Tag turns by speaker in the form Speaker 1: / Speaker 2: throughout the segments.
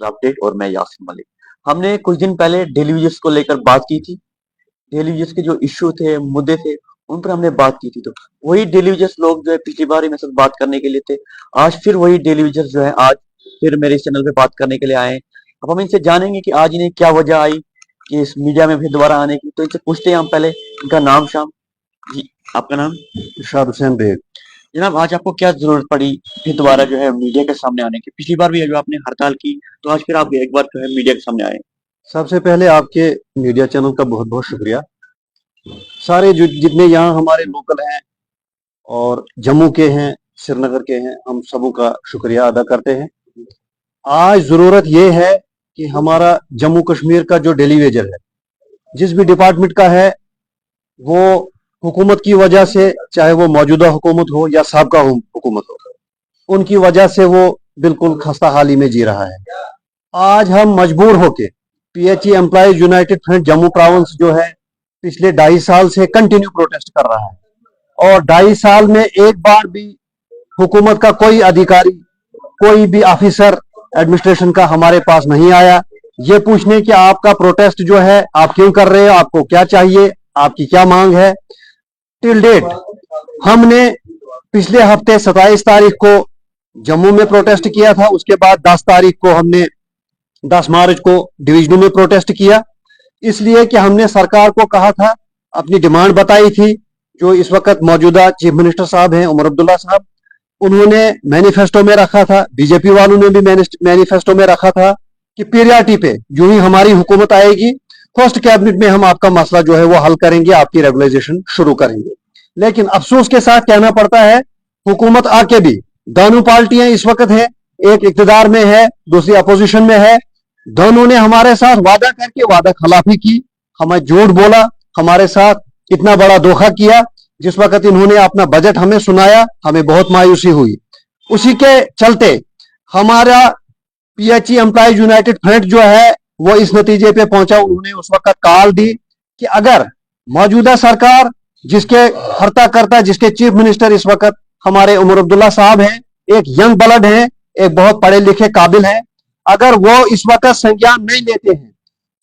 Speaker 1: Update और मैं यासिन मलिक। हमने कुछ दिन पहले डेली वेजेस को लेकर बात की थी। डेली वेजेस के जो इश्यू थे, मुद्दे थे, उन पर हमने बात की थी। तो वही डेली वेजेस लोग जो है पिछली बार ही मेरे साथ बात करने के लिए थे। आज फिर वही डेली वेजेस जो है आज फिर मेरे इस चैनल पे बात करने के लिए आए हैं। अब हम इनसे जानेंगे कि आज इन्हें क्या वजह आई कि इस मीडिया में फिर दोबारा आने की। तो इनसे पूछते हैं हम पहले इनका नाम शाम। जी, आपका नाम?
Speaker 2: इरशाद हुसैन बेग।
Speaker 1: जनाब, आज आपको क्या जरूरत पड़ी फिर दोबारा जो है मीडिया के सामने आने की? पिछली बार भी जो आपने हड़ताल की, तो आज फिर आप एक बार जो है मीडिया के सामने आए।
Speaker 2: सबसे पहले आपके मीडिया चैनल का बहुत बहुत शुक्रिया। सारे जितने यहाँ हमारे लोकल हैं और जम्मू के हैं, श्रीनगर के हैं, हम सबों का शुक्रिया अदा करते हैं। आज जरूरत ये है कि हमारा जम्मू कश्मीर का जो डेली वेजर है, जिस भी डिपार्टमेंट का है, वो हुकूमत की वजह से, चाहे वो मौजूदा हुकूमत हो या साबका हुकूमत हो, उनकी वजह से वो बिल्कुल खस्ता हाली में जी रहा है। आज हम मजबूर होके PHE employees United front Jammu province जो है पिछले 2.5 साल से कंटिन्यू प्रोटेस्ट कर रहा है और 2.5 साल में एक बार भी हुकूमत का कोई अधिकारी, कोई भी ऑफिसर एडमिनिस्ट्रेशन का हमारे पास नहीं आया ये पूछने कि आपका प्रोटेस्ट जो है आप क्यों कर रहे हो, आपको क्या चाहिए, आपकी क्या मांग है। टिल डेट हमने पिछले हफ्ते 27 तारीख को जम्मू में प्रोटेस्ट किया था, उसके बाद 10 तारीख को हमने 10 मार्च को डिवीजनों में प्रोटेस्ट किया, इसलिए कि हमने सरकार को कहा था, अपनी डिमांड बताई थी। जो इस वक्त मौजूदा चीफ मिनिस्टर साहब हैं उमर अब्दुल्ला साहब, उन्होंने मैनिफेस्टो में रखा था, बीजेपी वालों ने भी मैनिफेस्टो में रखा था कि पीरियडिटी पे जो ही हमारी हुकूमत आएगी फर्स्ट कैबिनेट में हम आपका मसला जो है वो हल करेंगे, आपकी रेगुलराइजेशन शुरू करेंगे। लेकिन अफसोस के साथ कहना पड़ता है, हुकूमत आके भी दोनों पार्टियां इस वक्त है, एक इक्तदार में है, दूसरी अपोजिशन में है, दोनों ने हमारे साथ वादा करके वादा खिलाफी की, हमें झूठ बोला, हमारे साथ इतना बड़ा धोखा किया। जिस वक्त इन्होंने अपना बजट हमें सुनाया, हमें बहुत मायूसी हुई। उसी के चलते हमारा पीएचई एम्प्लॉयज यूनाइटेड फ्रंट जो है वो इस नतीजे पे पहुंचा। उन्होंने उस वक्त कॉल दी कि अगर मौजूदा सरकार, जिसके हर्ता करता, जिसके चीफ मिनिस्टर इस वक्त हमारे उमर अब्दुल्ला साहब हैं, एक यंग ब्लड है, एक बहुत पढ़े लिखे काबिल है, अगर वो इस वक्त संज्ञान नहीं लेते हैं,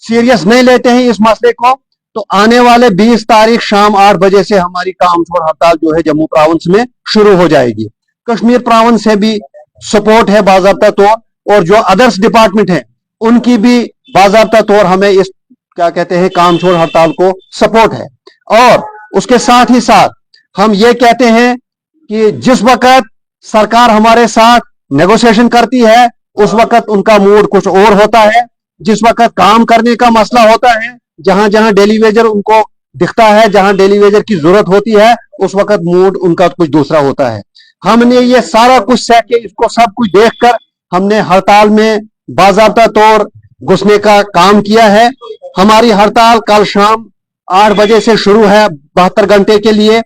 Speaker 2: सीरियस नहीं लेते हैं इस मसले को, तो आने वाले 20 तारीख शाम 8 बजे से हमारी काम छोड़ हड़ताल जो है जम्मू प्रोविंस में शुरू हो जाएगी। कश्मीर प्रोविंस से भी सपोर्ट है बाज़ाब्ता तौर, और जो अदर्स डिपार्टमेंट है उनकी भी बाज़ाब्ता तौर हमें इस क्या कहते हैं काम छोड़ हड़ताल को सपोर्ट है। और उसके साथ ही साथ हम ये कहते हैं कि जिस वक्त सरकार हमारे साथ नेगोशिएशन करती है उस वक्त उनका मूड कुछ और होता है, जिस वक्त काम करने का मसला होता है, जहां जहां डेली वेजर उनको दिखता है, जहां डेली वेजर की जरूरत होती है, उस वक्त मूड उनका कुछ दूसरा होता है। हमने ये सारा कुछ सह के, इसको सब कुछ देखकर हमने हड़ताल में बाज़ाब्ता तौर घुसने का काम किया है। हमारी हड़ताल कल शाम 8 बजे से शुरू है 72 घंटे के लिए।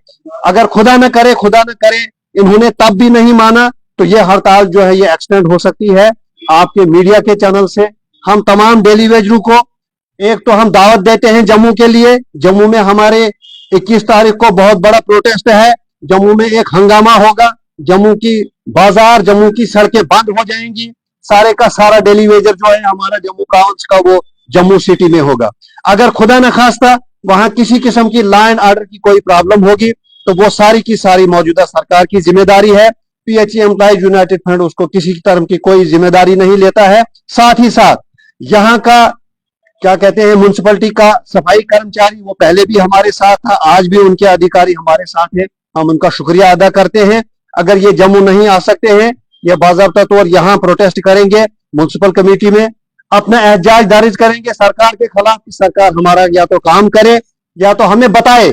Speaker 2: अगर खुदा न करे इन्होंने तब भी नहीं माना तो ये हड़ताल जो है ये एक्सटेंड हो सकती है। आपके मीडिया के चैनल से हम तमाम डेली वेजरों को एक तो हम दावत देते हैं जम्मू के लिए। जम्मू में हमारे 21 तारीख को बहुत बड़ा प्रोटेस्ट है, जम्मू में एक हंगामा होगा, जम्मू की बाजार, जम्मू की सड़कें बंद हो जाएंगी, सारे का सारा डेली वेजर जो है हमारा जम्मू प्रोविंस का वो जम्मू सिटी में होगा। अगर खुदा न खास्ता वहां किसी किस्म की लॉ एंड ऑर्डर की कोई प्रॉब्लम होगी तो वो सारी की सारी मौजूदा सरकार की जिम्मेदारी है। पीएचई एम्प्लॉयज यूनाइटेड फ्रंट उसको किसी तरह की कोई जिम्मेदारी नहीं लेता है। साथ ही साथ यहाँ का क्या कहते हैं म्युनिसिपैलिटी का सफाई कर्मचारी, वो पहले भी हमारे साथ था, आज भी उनके अधिकारी हमारे साथ हैं, हम उनका शुक्रिया अदा करते हैं। अगर ये जम्मू नहीं आ सकते हैं, ये बाज़ाब्ता तौर यहाँ प्रोटेस्ट करेंगे, म्युनिसिपल कमेटी में अपना एहतजाज दर्ज करेंगे सरकार के खिलाफ कि सरकार हमारा या तो काम करे या तो हमें बताए,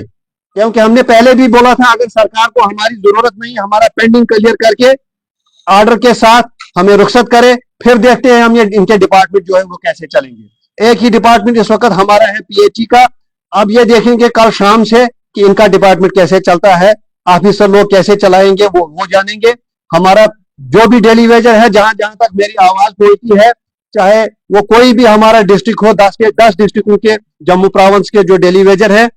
Speaker 2: क्योंकि हमने पहले भी बोला था अगर सरकार को हमारी जरूरत नहीं, हमारा पेंडिंग क्लियर करके ऑर्डर के साथ हमें रुखसत करे, फिर देखते हैं हम ये इनके डिपार्टमेंट जो है वो कैसे चलेंगे। एक ही डिपार्टमेंट इस वक्त हमारा है पीएचई का, अब ये देखेंगे कल शाम से कि इनका डिपार्टमेंट कैसे चलता है, ऑफिसर लोग कैसे चलाएंगे वो जानेंगे। हमारा जो भी डेली वेजर है, जहां जहां तक मेरी आवाज पहुंचती है, चाहे वो कोई भी हमारा डिस्ट्रिक्ट हो, 10 के 10 डिस्ट्रिक्टों के जम्मू प्रोविंस के जो डेली वेजर है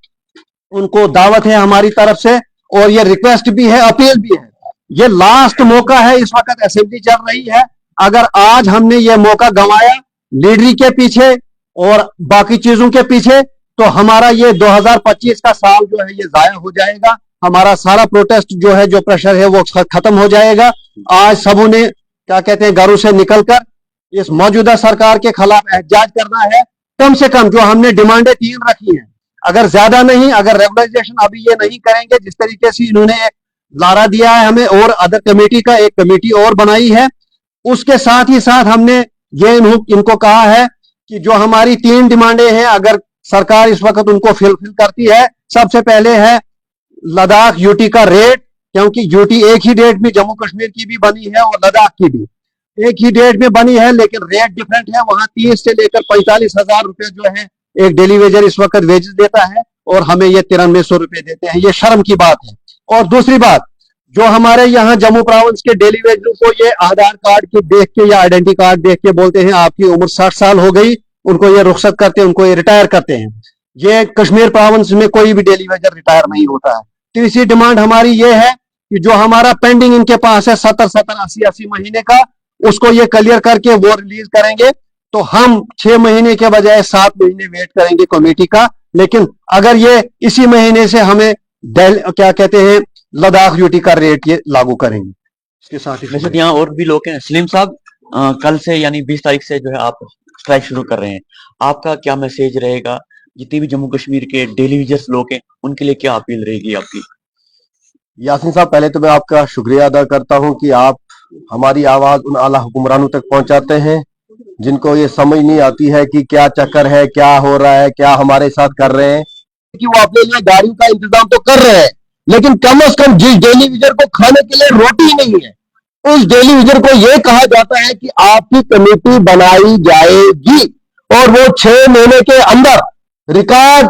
Speaker 2: उनको दावत है हमारी तरफ से, और ये रिक्वेस्ट भी है, अपील भी है। ये लास्ट मौका है, इस वक्त असेंबली चल रही है, अगर आज हमने ये मौका गंवाया लीडरी के पीछे और बाकी चीजों के पीछे, तो हमारा ये 2025 का साल जो है ये जाया हो जाएगा। हमारा सारा प्रोटेस्ट जो है, जो प्रेशर है, वो खत्म हो जाएगा। आज सबों ने क्या कहते हैं, घरों से निकलकर इस मौजूदा सरकार के खिलाफ एहतजाज करना है। कम से कम जो हमने डिमांडें 3 रखी हैं, अगर ज्यादा नहीं, अगर रेगुलराइजेशन अभी ये नहीं करेंगे जिस तरीके से इन्होंने एक लारा दिया है हमें, और अदर कमेटी का एक कमेटी और बनाई है, उसके साथ ही साथ हमने ये इनको कहा है कि जो हमारी 3 डिमांडें हैं, अगर सरकार इस वक्त उनको फिलफिल करती है, सबसे पहले है लद्दाख यूटी का रेट, क्योंकि यूटी एक ही डेट में जम्मू कश्मीर की भी बनी है और लद्दाख की भी एक ही डेट में बनी है, लेकिन रेट डिफरेंट है। वहां 30 से लेकर 45,000 रुपए जो है एक डेली वेजर इस वक्त वेजेस देता है, और हमें ये 9300 रुपए देते हैं। ये शर्म की बात है। और दूसरी बात, जो हमारे यहाँ जम्मू प्रोविंस के डेली वेजरों को ये आधार कार्ड के देख के या आइडेंटिटी कार्ड देख के बोलते हैं आपकी उम्र 60 साल हो गई, उनको ये रुखसत करते हैं, उनको ये रिटायर करते हैं। ये कश्मीर प्रोविंस में कोई भी डेली वेजर रिटायर नहीं होता है। तीसरी डिमांड हमारी ये है कि जो हमारा पेंडिंग इनके पास है 70-70, 80-80 महीने का, उसको ये क्लियर करके वो रिलीज करेंगे, तो हम 6 महीने के बजाय 7 महीने वेट करेंगे कमेटी का। लेकिन अगर ये इसी महीने से हमें क्या कहते हैं लद्दाख यूटी का रेट ये लागू करेंगे। इसके साथ ही
Speaker 1: वैसे यहाँ और भी लोग हैं। सलीम साहब, कल से यानी 20 तारीख से जो है आप स्ट्राइक शुरू कर रहे हैं, आपका क्या मैसेज रहेगा? जितने भी जम्मू कश्मीर के डेली वेजर्स लोग हैं उनके लिए क्या अपील रहेगी आपकी?
Speaker 2: यासीन साहब, पहले तो मैं आपका शुक्रिया अदा करता हूं कि आप हमारी आवाज उन आला हुक्मरानों तक पहुंचाते हैं जिनको ये समझ नहीं आती है कि क्या चक्कर है, क्या हो रहा है, क्या हमारे साथ कर रहे हैं। कि वो अपने लिए गाड़ियों का इंतजाम तो कर रहे हैं, लेकिन कम से कम जिस डेली वेजर को खाने के लिए रोटी नहीं है, उस डेली वेजर को यह कहा जाता है कि आपकी कमेटी बनाई जाएगी और वो 6 महीने के अंदर रिकॉर्ड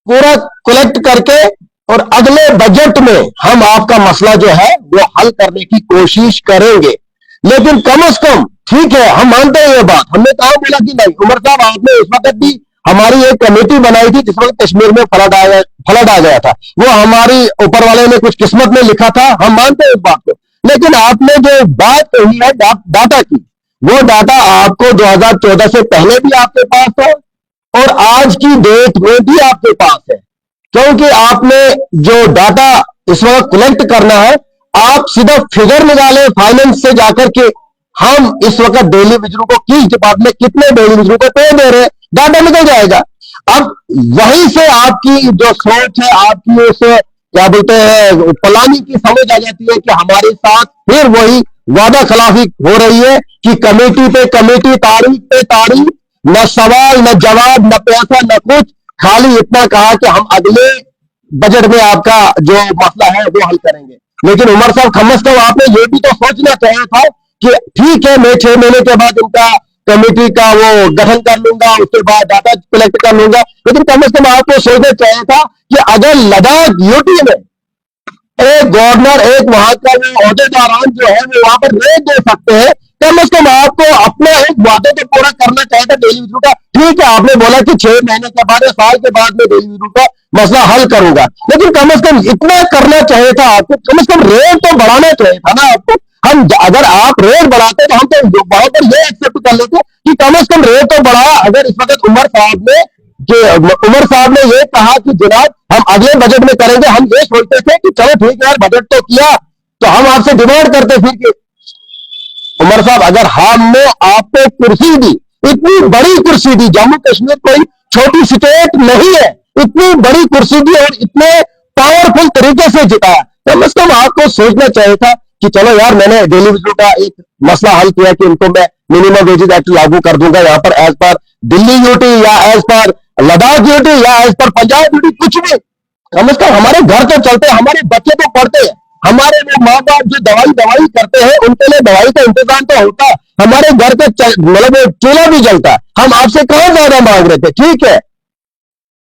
Speaker 2: पूरा कलेक्ट करके और अगले बजट में हम आपका मसला जो है वो हल करने की कोशिश करेंगे। लेकिन कम से कम, ठीक है, हम मानते हैं ये बात, हमने कहा बोला कि नहीं, उमर साहब आपने इस वक्त भी हमारी एक कमेटी बनाई थी जिस वक्त कश्मीर में फ्लड आ गया था, वो हमारी ऊपर वाले ने कुछ किस्मत में लिखा था, हम मानते हैं इस बात को। लेकिन आपने जो बात कही है डाटा की, वो डाटा आपको 2014 से पहले भी आपके पास था और आज की डेट में भी आपके पास है, क्योंकि आपने जो डाटा इस वक्त कलेक्ट करना है, आप सीधा फिगर निकाले फाइनेंस से जाकर के, हम इस वक्त डेली वेजरों को किस डिपार्टमेंट कितने डेली वेजरों को पे दे रहे हैं, डाटा निकल जाएगा। अब वहीं से आपकी जो सोच है, आपकी उस क्या बोलते हैं प्लानिंग की समझ आ जाती है कि हमारे साथ फिर वही वादा खिलाफी हो रही है कि कमेटी पे कमेटी, तारीख पे तारीख, न सवाल न जवाब न पैसा न कुछ, खाली इतना कहा कि हम अगले बजट में आपका जो मसला है वो हल करेंगे। लेकिन उमर साहब, कम से कम आपने ये भी तो सोचना चाहिए था कि ठीक है, मैं 6 महीने के बाद इनका कमेटी का वो गठन कर लूंगा, उसके बाद डाटा कलेक्ट कर लूंगा, लेकिन कम से कम आपको सोचना चाहिए था कि अगर लद्दाख यूटी में एक गवर्नर, एक वहां का वो अहदेदारान जो है वो वहां पर रेट दे सकते हैं, कम से कम आपको अपना एक वादा तो पूरा करना चाहिए था डेली वेजरों का। ठीक है, आपने बोला कि 6 महीने के बाद या साल के बाद में डेली वेजरों का मसला हल करूंगा, लेकिन कम से कम इतना करना चाहिए था आपको, कम से कम रेट तो बढ़ाना चाहिए था ना आपको। हम अगर आप रेट बढ़ाते तो हम तो वहां पर ये एक्सेप्ट कर लेते कि कम से कम रेट तो बढ़ा। अगर इस वक्त उमर साहब ने ये कहा कि जनाब हम अगले बजट में करेंगे, हम ये सोचते थे कि चलो ठीक है यार, बजट तो किया, तो हम आपसे डिमांड करते फिर कि उमर साहब, अगर हमने आपको कुर्सी दी, इतनी बड़ी कुर्सी दी, जम्मू कश्मीर कोई छोटी स्टेट नहीं है, इतनी बड़ी कुर्सी दी और इतने पावरफुल तरीके से जिताया, कम से कम आपको सोचना चाहिए था कि चलो यार, मैंने डेली वेजरों का एक मसला हल किया कि उनको मैं मिनिमम वेजेस एक्ट लागू कर दूंगा यहाँ पर, एज पर दिल्ली यूटी या एज पर लद्दाख यूटी या एज पर पंजाब यूटी, कुछ भी। कम से कम हमारे घर तो चलते हैं, हमारे बच्चे तो पढ़ते हैं, हमारे वो माँ बाप जो दवाई करते हैं उनके लिए दवाई का इंतजाम तो होता है, हमारे घर के मतलब चूल्हा भी जलता है, हम आपसे कहां ज्यादा मांग रहे थे। ठीक है,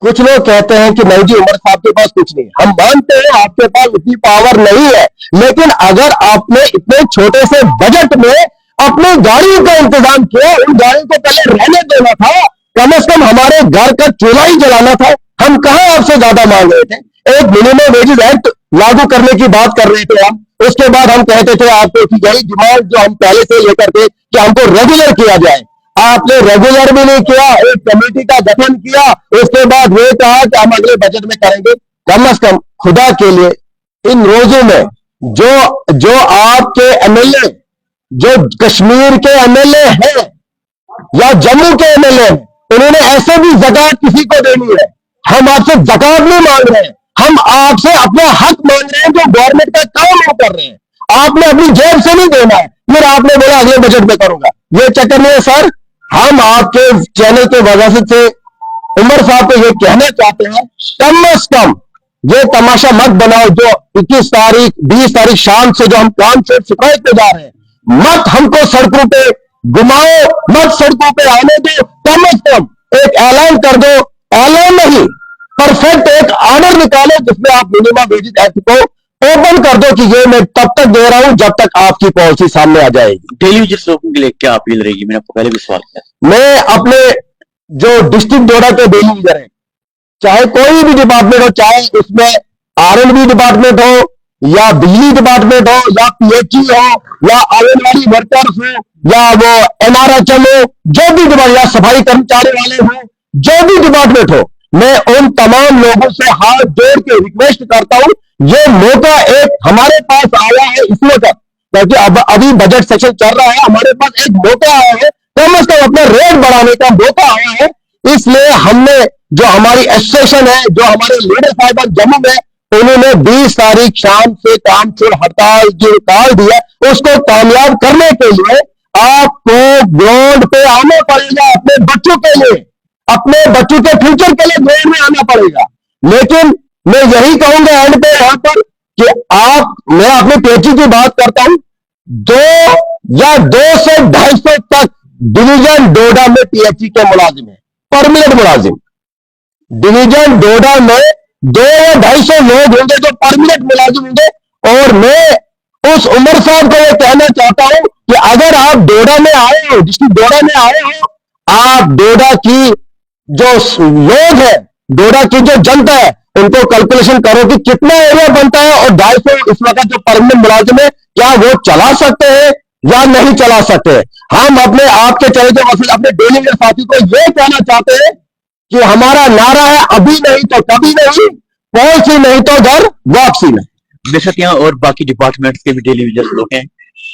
Speaker 2: कुछ लोग कहते हैं कि नहीं जी उमर साहब के पास कुछ नहीं, हम मानते हैं आपके पास उतनी पावर नहीं है, लेकिन अगर आपने इतने छोटे से बजट में अपनी गाड़ियों का इंतजाम किया, उन गाड़ियों को पहले रहने देना था, कम से कम हमारे घर का चूल्हा ही जलाना था, हम कहां आपसे ज्यादा मांग रहे थे। एक मिनिमम वेजेस एक्ट लागू करने की बात कर रहे थे हम,
Speaker 3: उसके बाद हम कहते थे आपको कि यही डिमांड जो हम पहले से लेकर थे कि हमको रेगुलर किया जाए, आपने रेगुलर भी नहीं किया, एक कमेटी का गठन किया, उसके बाद ये कहा कि हम अगले बजट में करेंगे। कम से कम खुदा के लिए इन रोजों में जो जो आपके एमएलए, जो कश्मीर के एमएलए हैं या जम्मू के एमएलए, उन्होंने ऐसे भी ज़कात किसी को देनी है। हम आपसे ज़कात नहीं मांग रहे हैं, हम आपसे अपना हक मांग रहे हैं जो गवर्नमेंट का काम हम कर रहे हैं। आपने अपनी जेब से नहीं देना है, फिर आपने बोला अगले बजट में करूंगा, ये चक्कर नहीं है सर। हम आपके चैनल के वजह से उमर साहब को ये कहना चाहते हैं, कम से कम ये तमाशा मत बनाओ जो 21 तारीख 20 तारीख शाम से जो हम काम से शिकायत पे जा रहे हैं, मत हमको सड़कों पे घुमाओ, मत सड़कों पे आने दो। कम से कम एक ऐलान कर दो, ऐलान नहीं, परफेक्ट एक ऑर्डर निकालो जिसमें आप मिनिमम वेजेस एक्ट को ओपन कर दो कि ये मैं तब तक दे रहा हूं जब तक आपकी पॉलिसी सामने आ जाएगी।
Speaker 1: डेली वेजेस लोगों के लिए क्या अपील रहेगी? मैंने आपको पहले भी सवाल किया।
Speaker 3: मैं अपने जो डिस्ट्रिक्ट डोडा के डेली लीडर हैं, चाहे कोई भी डिपार्टमेंट हो, चाहे उसमें आरएनबी डिपार्टमेंट हो या बिजली डिपार्टमेंट हो या पीएचई हो या आंगनबाड़ी वर्कर्स हो या वो एनआरएचएम हो, जो भी डिपार्टमेंट, या सफाई कर्मचारी वाले हो, जो भी डिपार्टमेंट हो, मैं उन तमाम लोगों से हाथ जोड़ के रिक्वेस्ट करता हूं, ये मौका एक हमारे पास आया है इसलिए कर, क्योंकि अब अभी बजट सेशन चल रहा है, हमारे पास एक मौका आया है, कम से कम अपना रेट बढ़ाने का मौका आया है। इसलिए हमने जो हमारी एसोसिएशन है, जो हमारे लीडर साहिबान जम्मू में, उन्होंने 20 तारीख शाम से काम छोड़ हड़ताल जो निकाल दिया, उसको कामयाब करने के लिए आपको ग्राउंड पे आना पड़ेगा, अपने बच्चों के लिए, अपने बच्चों के फ्यूचर के लिए ग्राउंड में आना पड़ेगा। लेकिन मैं यही कहूंगा एंड पे यहां पर कि आप, मैं अपने पीएचई की बात करता हूं, 2 से 250 तक डिवीजन डोडा में पीएचई के मुलाजिम है, परमानेंट मुलाजिम। डिवीजन डोडा में 2 या 250 लोग होंगे जो परमानेंट मुलाजिम होंगे। और मैं उस उमर साहब को ये कहना चाहता हूं कि अगर आप डोडा में आए हो, डिस्ट्रिक्ट डोडा में आए हो, आप डोडा की जो लोग है, डोडा की जो जनता है, उनको कैलकुलेशन करो कि कितना एरिया बनता है और 250 इस वक्त जो परमानेंट मुलाजिम है, क्या वो चला सकते हैं या नहीं चला सकते। हम अपने आपके चले जो अपने डेली के साथी को यह कहना चाहते हैं कि हमारा नारा है, अभी नहीं तो कभी नहीं, पॉलिसी नहीं तो घर वापसी नहीं।
Speaker 1: बेशक यहाँ और बाकी डिपार्टमेंट के भी डेली वेजेस लोग हैं।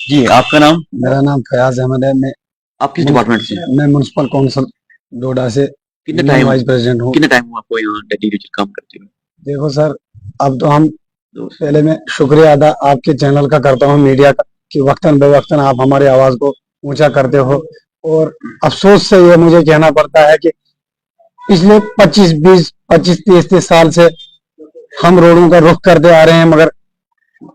Speaker 1: जी, आपका नाम?
Speaker 4: मेरा नाम फयाज अहमद है। मैं
Speaker 1: आप किस डिपार्टमेंट से?
Speaker 4: मैं म्युनिसिपल काउंसिल डोडा से
Speaker 1: कितने टाइम
Speaker 4: वाइस प्रेसिडेंट हूँ।
Speaker 1: कितने टाइम हुआ आपको यहाँ डेली वेजेस काम करते हुए?
Speaker 4: देखो सर, अब तो हम पहले मैं शुक्रिया अदा आपके चैनल का करता हूँ, मीडिया का, कि वक्तन बेवक्तन आप हमारी आवाज को ऊंचा करते हो। और अफसोस से ये मुझे कहना पड़ता है कि पिछले 25-30 साल से हम रोडों का रुख करते आ रहे हैं, मगर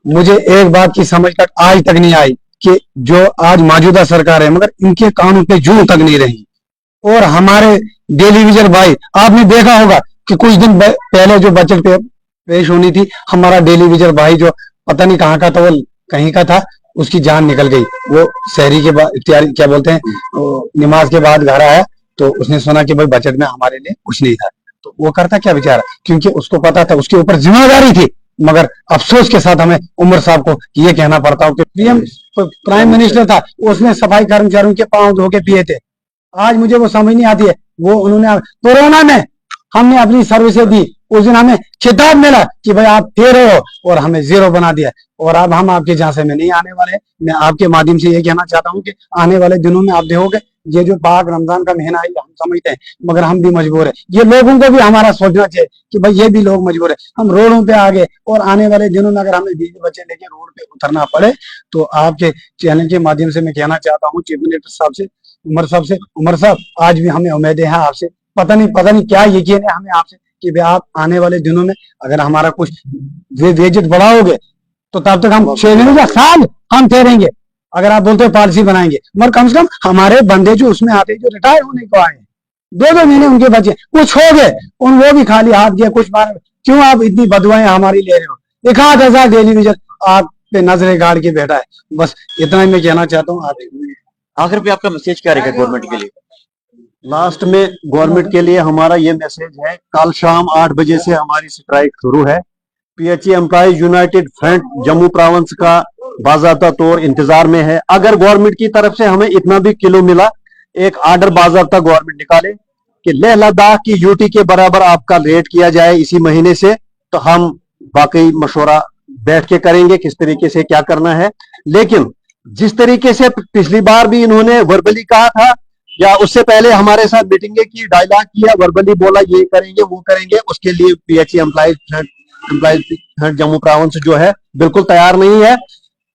Speaker 4: मुझे एक बात की समझ तक आज तक नहीं आई कि जो आज मौजूदा सरकार है, मगर इनके कानून पे जूं तक नहीं रही। और हमारे डेली विजन भाई, आपने देखा होगा कि कुछ दिन पहले जो बजट पे पेश होनी थी, हमारा डेली विजन भाई जो पता नहीं कहाँ का था, वो कहीं का था, उसकी जान निकल गई। वो शहरी के बाद इख्तियारी क्या बोलते हैं, नमाज के बाद घर आया तो उसने सुना कि भाई बजट में हमारे लिए कुछ नहीं था, तो वो करता क्या बेचारा, क्योंकि उसको पता था, उसके ऊपर जिम्मेदारी थी। मगर अफसोस के साथ हमें उमर साहब को ये कहना पड़ता हो कि पीएम प्राइम मिनिस्टर था, उसने सफाई कर्मचारियों के पांव धो के पिए थे। आज मुझे वो समझ नहीं आती है। वो उन्होंने कोरोना में हमने अपनी सर्विसें दी, उस दिन हमें खिताब मिला कि भाई आप थे रहे हो, और हमें 0 बना दिया। और अब हम आपके झांसे में नहीं आने वाले। मैं आपके माध्यम से ये कहना चाहता हूँ कि आने वाले दिनों में आप देखोगे, ये जो पाक रमजान का महीना है, हम समझते हैं, मगर हम भी मजबूर है। ये लोगों को भी हमारा सोचना चाहिए कि भाई ये भी लोग मजबूर है, हम रोडों पे आ गए। और आने वाले दिनों में अगर हमें 20 बच्चे लेके रोड पे उतरना पड़े, तो आपके चैनल के माध्यम से मैं कहना चाहता हूँ चीफ मिनिस्टर साहब से, उमर साहब से, उमर साहब आज भी हमें उम्मीदें हैं आपसे, पता नहीं क्या यकीन है हमें आपसे कि भाई आप आने वाले दिनों में अगर हमारा कुछ वेजेस बढ़ाओगे तो तब तक हम 6 महीने या साल हम ठहरेंगे। अगर आप बोलते हो पॉलिसी बनाएंगे, मगर कम से कम हमारे बंदे जो उसमें आते जो रिटायर होने को आए, 2-2 महीने उनके बच्चे कुछ हो गए, उन वो भी खाली हाथ गए कुछ बार। क्यों आप इतनी बदुआएं हमारी ले रहे हो? 1000 डेली विजन आप पे नजरे गाड़ के बैठा है। बस इतना ही मैं कहना चाहता हूँ।
Speaker 1: आखिर पे आपका मैसेज क्या रहेगा गवर्नमेंट के लिए?
Speaker 2: लास्ट में गवर्नमेंट के लिए हमारा ये मैसेज है, कल शाम 8 बजे से हमारी स्ट्राइक शुरू है। PHE employees United front Jammu province का बाज़ाब्ता तौर इंतजार में है। अगर गवर्नमेंट की तरफ से हमें इतना भी किलो मिला, एक आर्डर बाज़ाब्ता गवर्नमेंट निकाले कि लेह लद्दाख की यूटी के बराबर आपका रेट किया जाए इसी महीने से, तो हम वाकई मशवरा बैठ के करेंगे किस तरीके से क्या करना है। लेकिन जिस तरीके से पिछली बार भी इन्होंने वर्बली कहा था, या उससे पहले हमारे साथ मीटिंगें की, डायलॉग किया, वर्बली बोला ये करेंगे वो करेंगे, उसके लिए पीएचई एम्प्लॉइज जम्मू प्रोविंस जो है बिल्कुल तैयार नहीं है।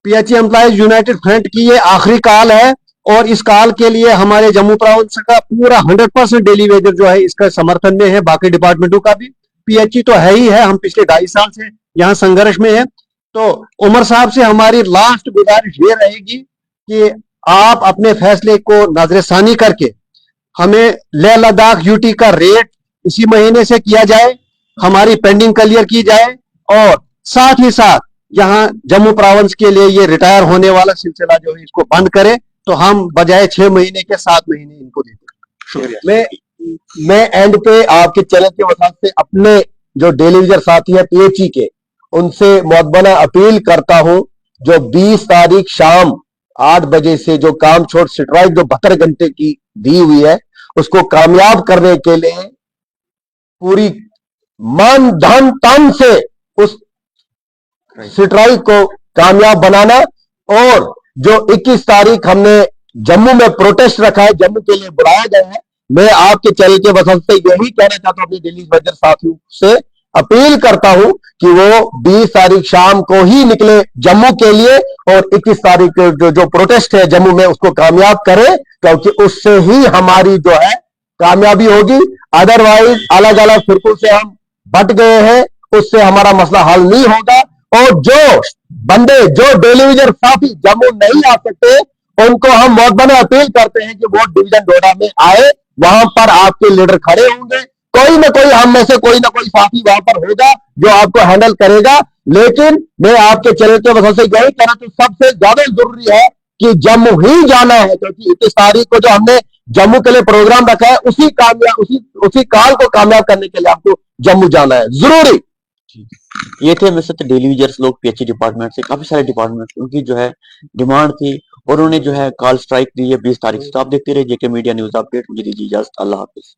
Speaker 2: पीएचई एम्प्लॉइज यूनाइटेड फ्रंट की ये आखिरी कॉल है, और इस कॉल के लिए हमारे जम्मू प्रोविंस का पूरा 100% डेली वेजर जो है इसका समर्थन में है, बाकी डिपार्टमेंटों का भी। पीएचई तो है ही है, हम पिछले 2.5 साल से यहाँ संघर्ष में है। तो उमर साहब से हमारी लास्ट गुजारिश ये रहेगी कि आप अपने फैसले को नजरसानी करके हमें लेह लद्दाख यूटी का रेट इसी महीने से किया जाए, हमारी पेंडिंग क्लियर की जाए, और साथ ही साथ यहाँ जम्मू प्रोविंस के लिए ये रिटायर होने वाला सिलसिला जो है इसको बंद करें, तो हम बजाय 6 महीने के 7 महीने इनको देते। शुक्रिया।
Speaker 3: मैं एंड पे आपके चैनल के वसात से अपने जो डेलीवेजर साथी है पीएचई के, उनसे मुअद्दबना अपील करता हूं, जो 20 तारीख शाम 8 बजे से जो काम छोड़ स्ट्राइक जो 72 घंटे की दी हुई है, उसको कामयाब करने के लिए पूरी मान धन तन से उस स्ट्राइक को कामयाब बनाना। और जो 21 तारीख हमने जम्मू में प्रोटेस्ट रखा है, जम्मू के लिए बुलाया गया है, मैं आपके चैनल के वजह से यही कहना चाहता हूं, अपने दिल्ली वेजर साथियों से अपील करता हूं कि वो 20 तारीख शाम को ही निकले जम्मू के लिए, और 21 तारीख जो प्रोटेस्ट है जम्मू में उसको कामयाब करें, क्योंकि उससे ही हमारी जो है कामयाबी होगी। अदरवाइज अलग अलग फिरकों से हम बट गए हैं, उससे हमारा मसला हल नहीं होगा। और जो बंदे जो डेलीवेजर साथी जम्मू नहीं आ सकते, उनको हम मुअद्दबना अपील करते हैं कि वो डिवीजन डोडा में आए, वहां पर आपके लीडर खड़े होंगे, कोई ना कोई हम में से कोई ना कोई साथी वहां पर होगा जो आपको हैंडल करेगा। लेकिन मैं आपके चैनल के वजह से यही कहना, तो सबसे ज्यादा जरूरी है कि जम्मू ही जाना है, क्योंकि 21 तारीख को जो हमने जम्मू के लिए प्रोग्राम रखा है, उसी काल को कामयाब करने के लिए आपको जम्मू जाना है जरूरी।
Speaker 1: ये थे वैसे तो डेलीवेजर्स लोग पीएचई डिपार्टमेंट से, काफी सारे डिपार्टमेंट, उनकी जो है डिमांड थी, और उन्होंने जो है कॉल स्ट्राइक दी है 20 तारीख से। तो आप देखते रहिए जेके मीडिया न्यूज अपडेट। मुझे दीजिए इजाजत, अल्लाह हाफिज।